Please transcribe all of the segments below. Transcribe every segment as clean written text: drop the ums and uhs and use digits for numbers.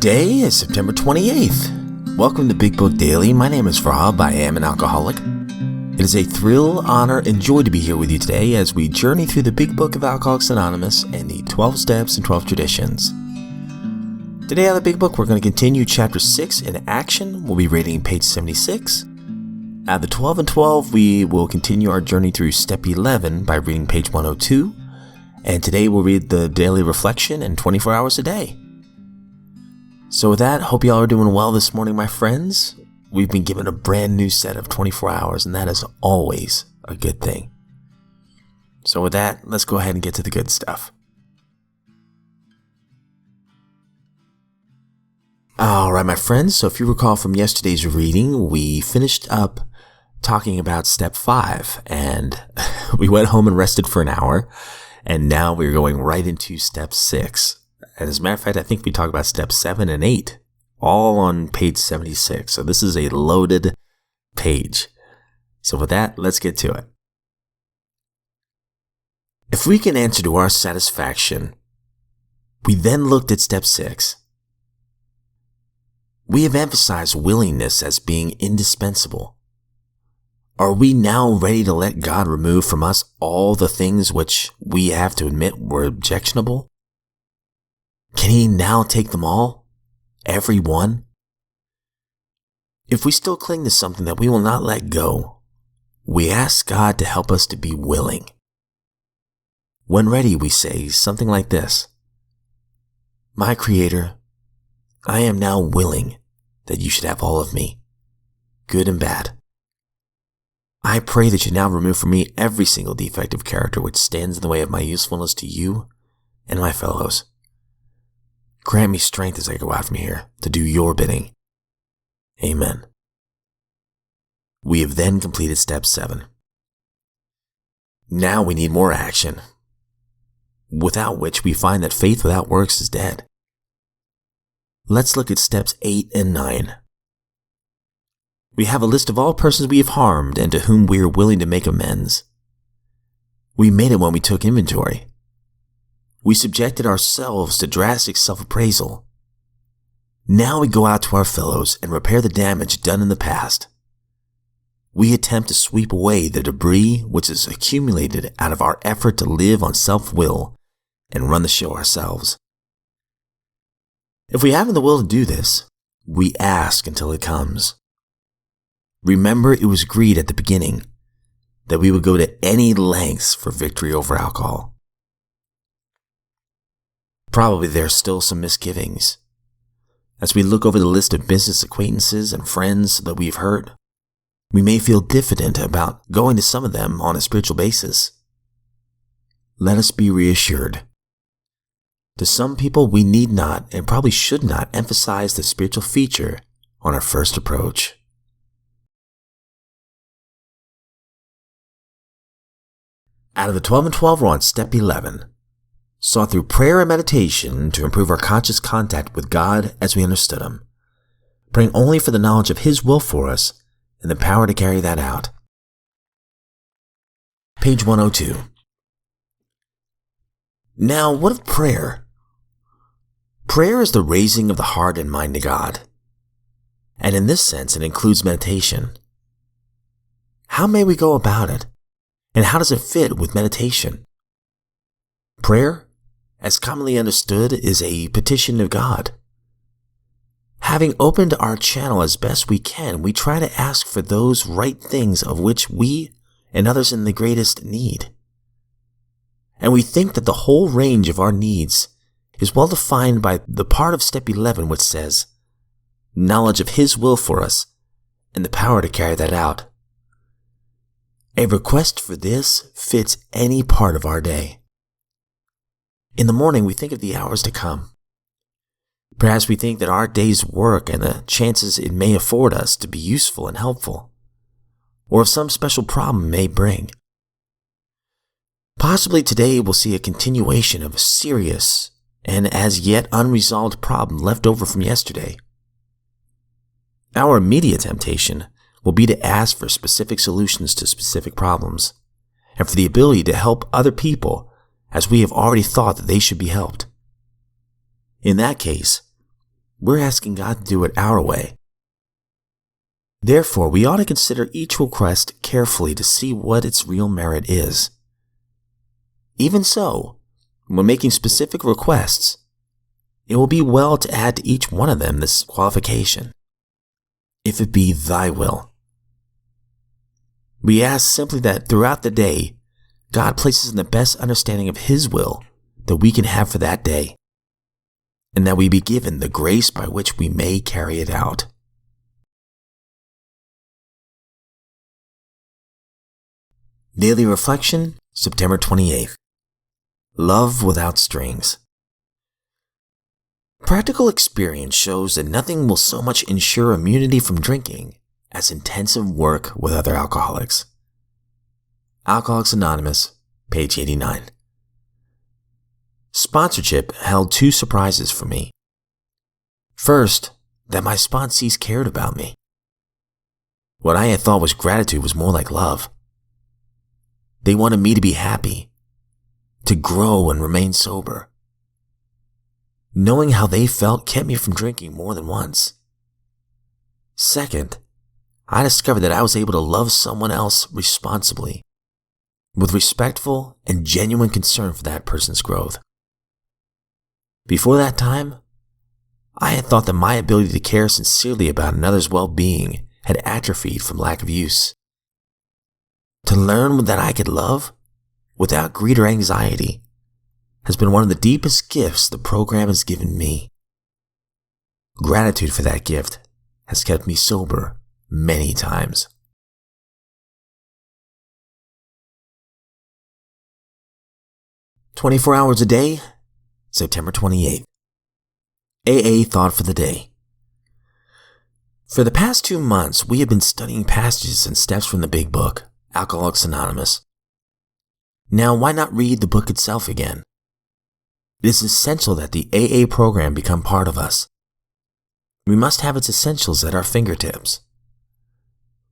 Today is September 28th. Welcome to Big Book Daily. My name is Rob. I am an alcoholic. It is a thrill, honor, and joy to be here with you today as we journey through the Big Book of Alcoholics Anonymous and the 12 Steps and 12 Traditions. Today out of the Big Book, we're going to continue Chapter 6 in action. We'll be reading page 76. Out of the 12 and 12, we will continue our journey through Step 11 by reading page 102. And today we'll read the daily reflection and 24 hours a day. So with that, hope y'all are doing well this morning, my friends. We've been given a brand new set of 24 hours, and that is always a good thing. So with that, let's go ahead and get to the good stuff. Alright, my friends, so if you recall from yesterday's reading, we finished up talking about Step 5, and we went home and rested for an hour, and now we're going right into Step 6. And as a matter of fact, I think we talked about Step 7 and 8, all on page 76. So this is a loaded page. So with that, let's get to it. If we can answer to our satisfaction, we then looked at Step 6. We have emphasized willingness as being indispensable. Are we now ready to let God remove from us all the things which we have to admit were objectionable? Can He now take them all? Every one? If we still cling to something that we will not let go, we ask God to help us to be willing. When ready, we say something like this: My Creator, I am now willing that you should have all of me, good and bad. I pray that you now remove from me every single defect of character which stands in the way of my usefulness to you and my fellows. Grant me strength as I go out from here to do your bidding. Amen. We have then completed Step 7. Now we need more action, without which we find that faith without works is dead. Let's look at Steps 8 and 9. We have a list of all persons we have harmed and to whom we are willing to make amends. We made it when we took inventory. We subjected ourselves to drastic self-appraisal. Now we go out to our fellows and repair the damage done in the past. We attempt to sweep away the debris which is accumulated out of our effort to live on self-will and run the show ourselves. If we haven't the will to do this, we ask until it comes. Remember, it was agreed at the beginning that we would go to any lengths for victory over alcohol. Probably there are still some misgivings. As we look over the list of business acquaintances and friends that we've hurt, we may feel diffident about going to some of them on a spiritual basis. Let us be reassured. To some people, we need not and probably should not emphasize the spiritual feature on our first approach. Out of the 12 and 12, we're on Step 11. Sought through prayer and meditation to improve our conscious contact with God as we understood Him, praying only for the knowledge of His will for us and the power to carry that out. Page 102. Now, what of prayer? Prayer is the raising of the heart and mind to God, and in this sense it includes meditation. How may we go about it, and how does it fit with meditation? Prayer, as commonly understood, is a petition to God. Having opened our channel as best we can, we try to ask for those right things of which we and others in the greatest need. And we think that the whole range of our needs is well defined by the part of Step 11 which says, knowledge of His will for us and the power to carry that out. A request for this fits any part of our day. In the morning, we think of the hours to come. Perhaps we think that our day's work and the chances it may afford us to be useful and helpful, or if some special problem may bring. Possibly today we'll see a continuation of a serious and as yet unresolved problem left over from yesterday. Our immediate temptation will be to ask for specific solutions to specific problems, and for the ability to help other people as we have already thought that they should be helped. In that case, we're asking God to do it our way. Therefore, we ought to consider each request carefully to see what its real merit is. Even so, when making specific requests, it will be well to add to each one of them this qualification: if it be thy will. We ask simply that throughout the day, God places in the best understanding of His will that we can have for that day, and that we be given the grace by which we may carry it out. Daily Reflection, September 28th. Love without strings. Practical experience shows that nothing will so much ensure immunity from drinking as intensive work with other alcoholics. Alcoholics Anonymous, page 89. Sponsorship held two surprises for me. First, that my sponsees cared about me. What I had thought was gratitude was more like love. They wanted me to be happy, to grow and remain sober. Knowing how they felt kept me from drinking more than once. Second, I discovered that I was able to love someone else responsibly, with respectful and genuine concern for that person's growth. Before that time, I had thought that my ability to care sincerely about another's well-being had atrophied from lack of use. To learn that I could love without greed or anxiety has been one of the deepest gifts the program has given me. Gratitude for that gift has kept me sober many times. "24 hours a day, September 28th. AA Thought for the Day. For the past 2 months, we have been studying passages and steps from the Big Book, Alcoholics Anonymous. Now, why not read the book itself again? It is essential that the AA program become part of us. We must have its essentials at our fingertips.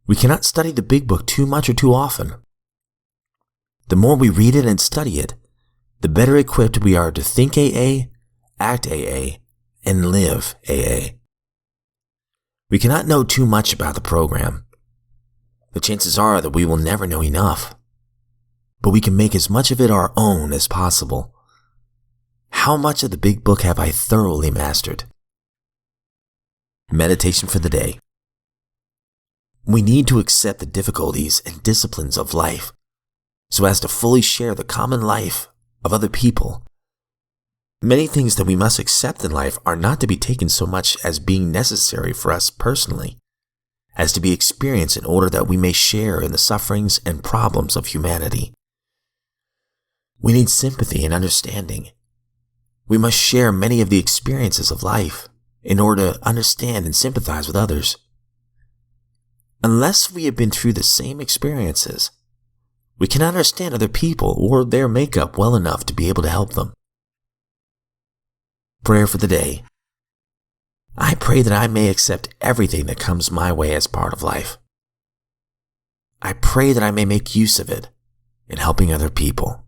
We cannot study the Big Book too much or too often. The more we read it and study it, the better equipped we are to think AA, act AA, and live AA. We cannot know too much about the program. The chances are that we will never know enough, but we can make as much of it our own as possible. How much of the Big Book have I thoroughly mastered? Meditation for the day. We need to accept the difficulties and disciplines of life so as to fully share the common life of other people. Many things that we must accept in life are not to be taken so much as being necessary for us personally, as to be experienced in order that we may share in the sufferings and problems of humanity. We need sympathy and understanding. We must share many of the experiences of life in order to understand and sympathize with others. Unless we have been through the same experiences, we cannot understand other people or their makeup well enough to be able to help them. Prayer for the day. I pray that I may accept everything that comes my way as part of life. I pray that I may make use of it in helping other people.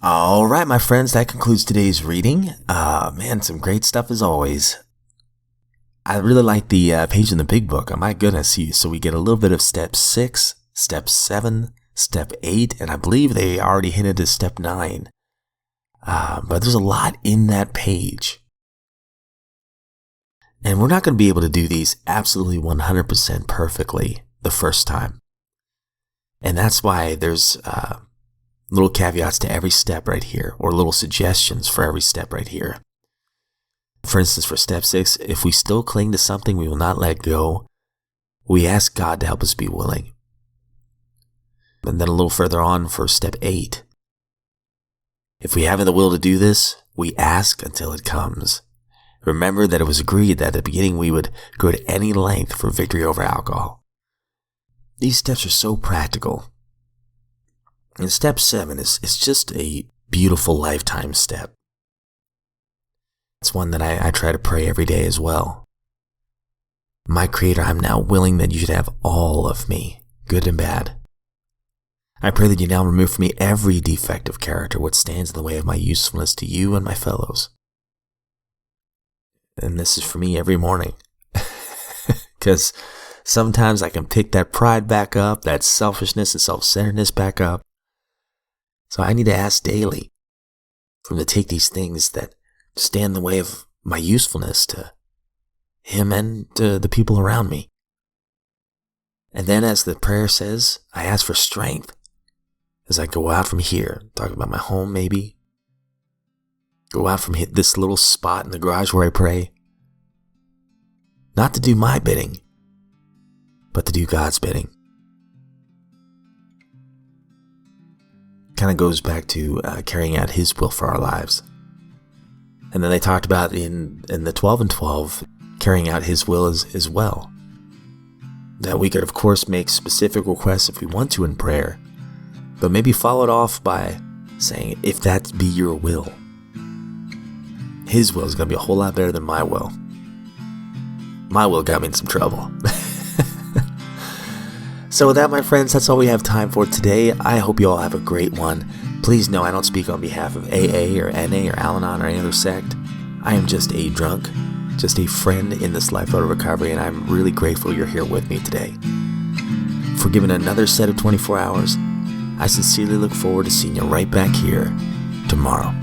All right, my friends, that concludes today's reading. Man, some great stuff as always. I really like the page in the Big Book. Oh, my goodness, so we get a little bit of step 6, step 7, step 8, and I believe they already hinted to step 9. But there's a lot in that page. And we're not going to be able to do these absolutely 100% perfectly the first time. And that's why there's little caveats to every step right here, or little suggestions for every step right here. For instance, for step 6, if we still cling to something we will not let go, we ask God to help us be willing. And then a little further on for step 8, if we haven't the will to do this, we ask until it comes. Remember that it was agreed that at the beginning we would go to any length for victory over alcohol. These steps are so practical. And step 7 is just a beautiful lifetime step. It's one that I try to pray every day as well. My Creator, I'm now willing that you should have all of me, good and bad. I pray that you now remove from me every defect of character, what stands in the way of my usefulness to you and my fellows. And this is for me every morning. Because sometimes I can pick that pride back up, that selfishness and self-centeredness back up. So I need to ask daily for him to take these things that stand in the way of my usefulness to him and to the people around me. And then, as the prayer says, I ask for strength as I go out from here, talk about my home maybe, go out from this little spot in the garage where I pray, not to do my bidding, but to do God's bidding. Kind of goes back to carrying out His will for our lives. And then they talked about in the 12 and 12, carrying out His will as well. That we could, of course, make specific requests if we want to in prayer, but maybe follow it off by saying, if that be your will. His will is going to be a whole lot better than my will. My will got me in some trouble. So with that, my friends, that's all we have time for today. I hope you all have a great one. Please know I don't speak on behalf of AA or NA or Al-Anon or any other sect. I am just a drunk, just a friend in this lifeboat of recovery, and I'm really grateful you're here with me today. For giving another set of 24 hours, I sincerely look forward to seeing you right back here tomorrow.